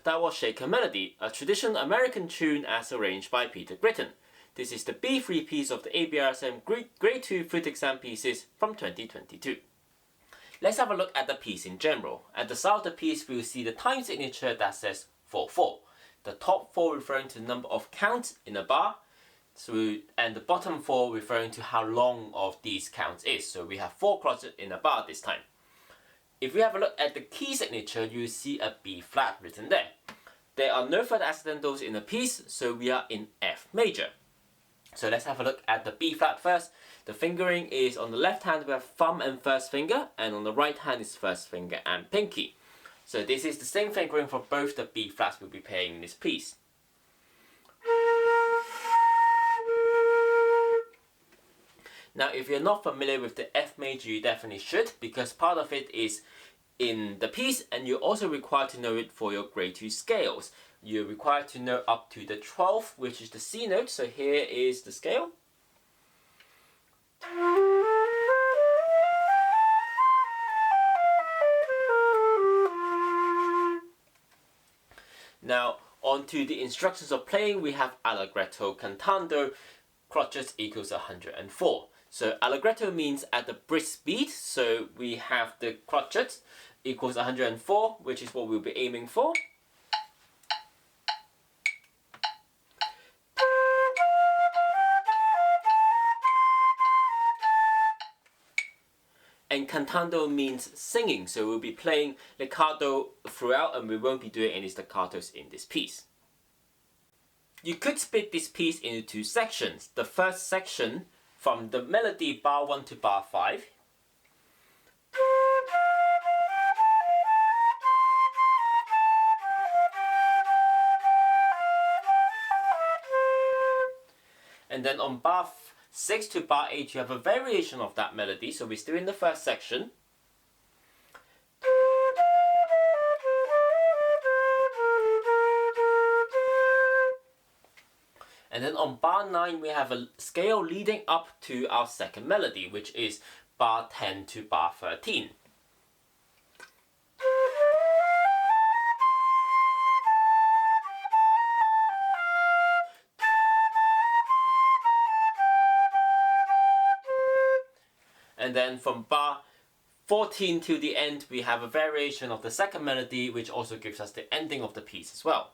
that was Shaker Melody, a traditional American tune as arranged by Peter Gritton. This is the B3 piece of the ABRSM Grade 2 Flute exam pieces from 2022. Let's have a look at the piece in general. At the start of the piece, we'll see the time signature that says 4/4. The top 4 referring to the number of counts in a bar, and the bottom 4 referring to how long of these counts is. So we have 4 crotchets in a bar this time. If we have a look at the key signature, you will see a B flat written there. There are no further accidentals in the piece, so we are in F major. So let's have a look at the B flat first. The fingering is on the left hand we have thumb and first finger, and on the right hand is first finger and pinky. So this is the same fingering for both the B flats we'll be playing in this piece. Now if you're not familiar with the F major, you definitely should, because part of it is in the piece and you're also required to know it for your grade 2 scales. You're required to know up to the 12th, which is the C note. So here is the scale. Now onto the instructions of playing, we have allegretto cantando, crotchets equals 104. So allegretto means at the brisk speed, so we have the crotchets equals 104, which is what we'll be aiming for. And cantando means singing, so we'll be playing legato throughout and we won't be doing any staccatos in this piece. You could split this piece into 2 sections. The first section from the melody bar 1 to bar 5. And then on bar 6 to bar 8 you have a variation of that melody, so we're still in the first section. And then on bar 9 we have a scale leading up to our second melody, which is bar 10 to bar 13. And then from bar 14 to the end we have a variation of the second melody, which also gives us the ending of the piece as well.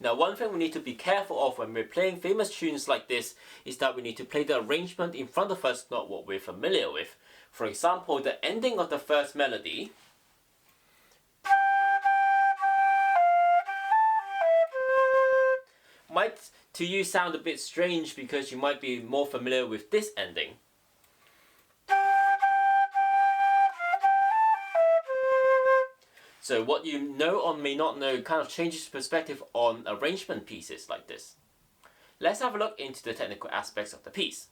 Now one thing we need to be careful of when we're playing famous tunes like this is that we need to play the arrangement in front of us, not what we're familiar with. For example, the ending of the first melody might to you sound a bit strange because you might be more familiar with this ending. So what you know or may not know kind of changes perspective on arrangement pieces like this. Let's have a look into the technical aspects of the piece.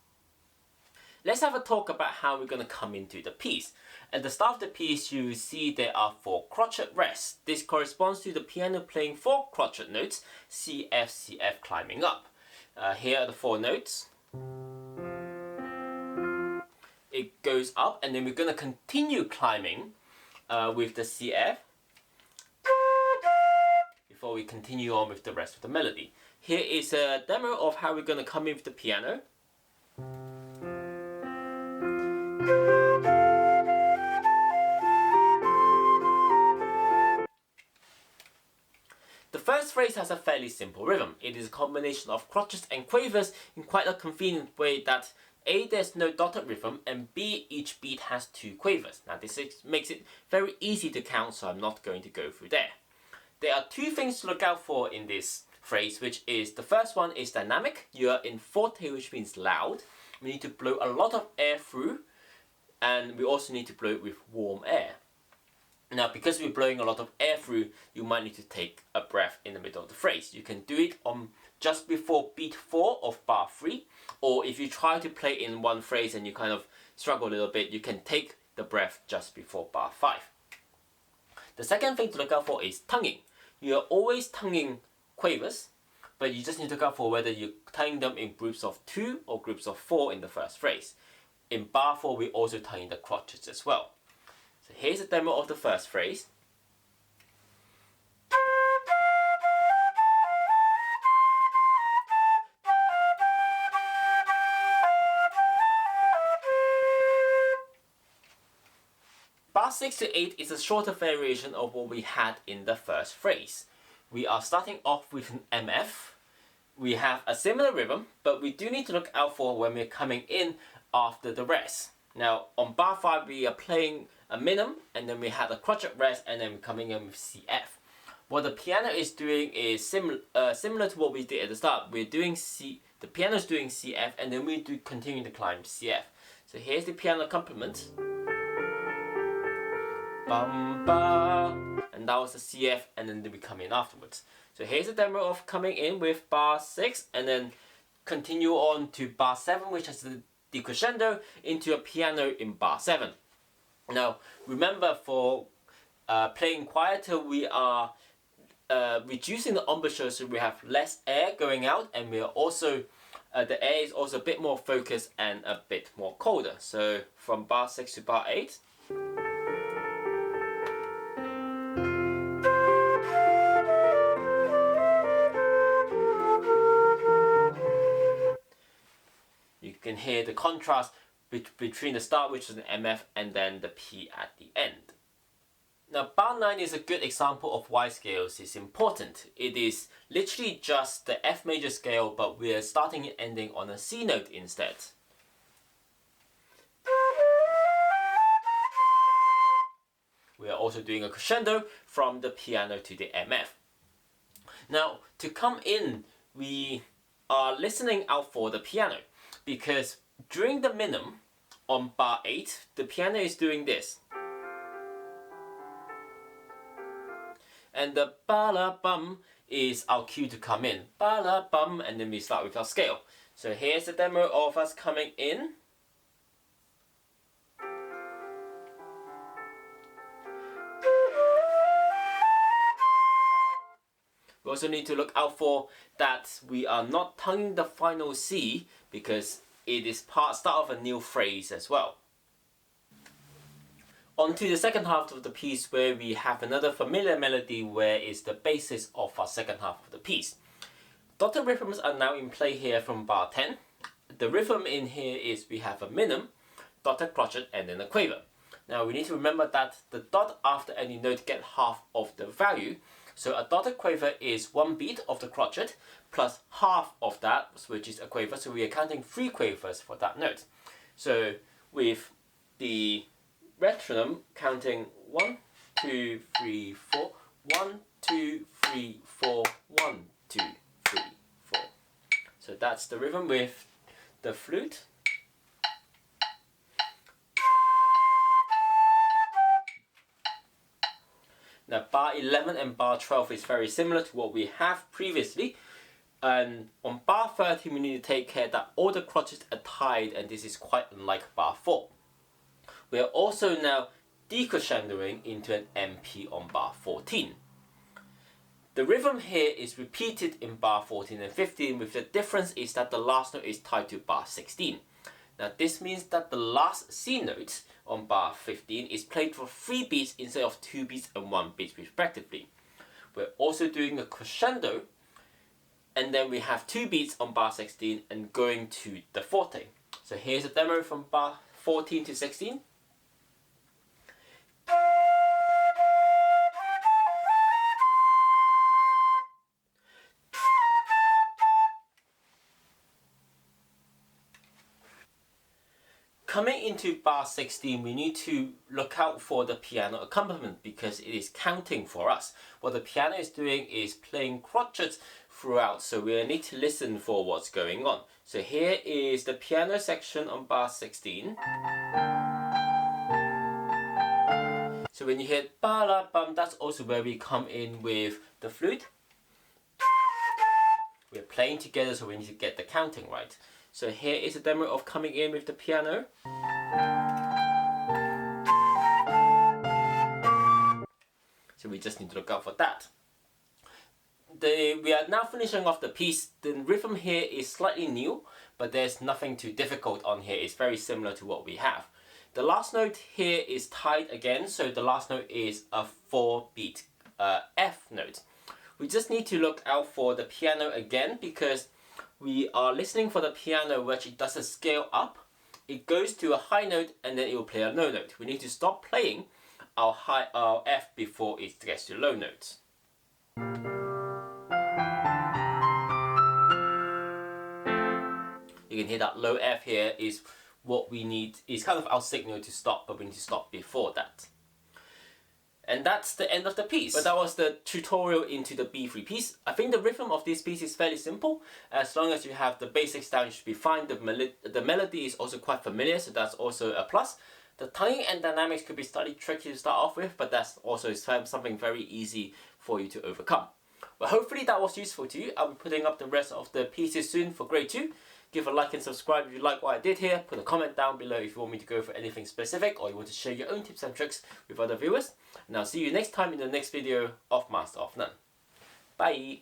Let's have a talk about how we're going to come into the piece. At the start of the piece you see there are 4 crotchet rests. This corresponds to the piano playing 4 crotchet notes, C, F, C, F climbing up. Here are the 4 notes. It goes up and then we're going to continue climbing with the C, F before we continue on with the rest of the melody. Here is a demo of how we're going to come in with the piano. The first phrase has a fairly simple rhythm. It is a combination of crotchets and quavers in quite a convenient way that A, there's no dotted rhythm, and B, each beat has 2 quavers. Now this makes it very easy to count, so I'm not going to go through there. There are 2 things to look out for in this phrase, which is the first one is dynamic. You are in forte, which means loud. We need to blow a lot of air through, and we also need to blow it with warm air. Now because we're blowing a lot of air through, you might need to take a breath in the middle of the phrase. You can do it on just before beat 4 of bar 3, or if you try to play in one phrase and you kind of struggle a little bit, you can take the breath just before bar 5. The second thing to look out for is tonguing. You are always tonguing quavers, but you just need to look out for whether you're tying them in groups of 2 or groups of 4 in the first phrase. In bar 4, we also tie in the crotchets as well. So here's a demo of the first phrase. Bar 6 to 8 is a shorter variation of what we had in the first phrase. We are starting off with an MF. We have a similar rhythm, but we do need to look out for when we're coming in after the rest. Now, on bar 5, we are playing a minim, and then we have a crotchet rest, and then we're coming in with CF. What the piano is doing is similar to what we did at the start. We're doing the piano is doing CF, and then we do continue to climb CF. So here's the piano accompaniment. Bum ba, and that was the CF, and then we come in afterwards. So here's a demo of coming in with bar 6, and then continue on to bar 7, which has the decrescendo into a piano in bar 7. Now remember, for playing quieter, we are reducing the embouchure, so we have less air going out, and we are also the air is also a bit more focused and a bit more colder. So from bar 6 to bar 8. You can hear the contrast between the start, which is an MF, and then the P at the end. Now, bar 9 is a good example of why scales is important. It is literally just the F major scale, but we are starting and ending on a C note instead. We are also doing a crescendo from the piano to the MF. Now, to come in, we are listening out for the piano, because during the minim on bar 8, the piano is doing this. And the ba-la-bum is our cue to come in. Ba-la-bum, and then we start with our scale. So here's a demo of us coming in. We also need to look out for that we are not tonguing the final C, because it is start of a new phrase as well. On to the second half of the piece, where we have another familiar melody where it's the basis of our second half of the piece. Dotted rhythms are now in play here from bar 10. The rhythm in here is we have a minim, dotted crotchet, and then a quaver. Now we need to remember that the dot after any note get half of the value. So a dotted quaver is 1 beat of the crotchet plus half of that, which is a quaver. So we are counting 3 quavers for that note. So with the metronome counting 1, 2, 3, 4, 1, 2, 3, 4, 1, 2, 3, 4. So that's the rhythm with the flute. Now bar 11 and bar 12 is very similar to what we have previously. And on bar 13 we need to take care that all the crotchets are tied, and this is quite unlike bar 4. We are also now decrescendoing into an MP on bar 14. The rhythm here is repeated in bar 14 and 15, with the difference is that the last note is tied to bar 16. Now this means that the last C note on bar 15 is played for 3 beats instead of 2 beats and 1 beat respectively. We're also doing a crescendo, and then we have 2 beats on bar 16 and going to the forte. So here's a demo from bar 14 to 16. Coming into bar 16, we need to look out for the piano accompaniment, because it is counting for us. What the piano is doing is playing crotchets throughout, so we need to listen for what's going on. So here is the piano section on bar 16. So when you hit ba-la-bum, that's also where we come in with the flute. We're playing together, so we need to get the counting right. So here is a demo of coming in with the piano. So we just need to look out for that. we are now finishing off the piece. The rhythm here is slightly new, but there's nothing too difficult on here. It's very similar to what we have. The last note here is tied again, so the last note is a 4-beat F note. We just need to look out for the piano again, because we are listening for the piano which it does a scale up. It goes to a high note and then it will play a low note. We need to stop playing our F before it gets to low notes. You can hear that low F here is what we need. It's kind of our signal to stop, but we need to stop before that. And that's the end of the piece. But that was the tutorial into the B3 piece. I think the rhythm of this piece is fairly simple. As long as you have the basics down, you should be fine. The melody is also quite familiar, so that's also a plus. The timing and dynamics could be slightly tricky to start off with, but that's also something very easy for you to overcome. Well, hopefully that was useful to you. I'll be putting up the rest of the pieces soon for grade 2. Give a like and subscribe if you like what I did here. Put a comment down below if you want me to go for anything specific or you want to share your own tips and tricks with other viewers. And I'll see you next time in the next video of Master of None. Bye!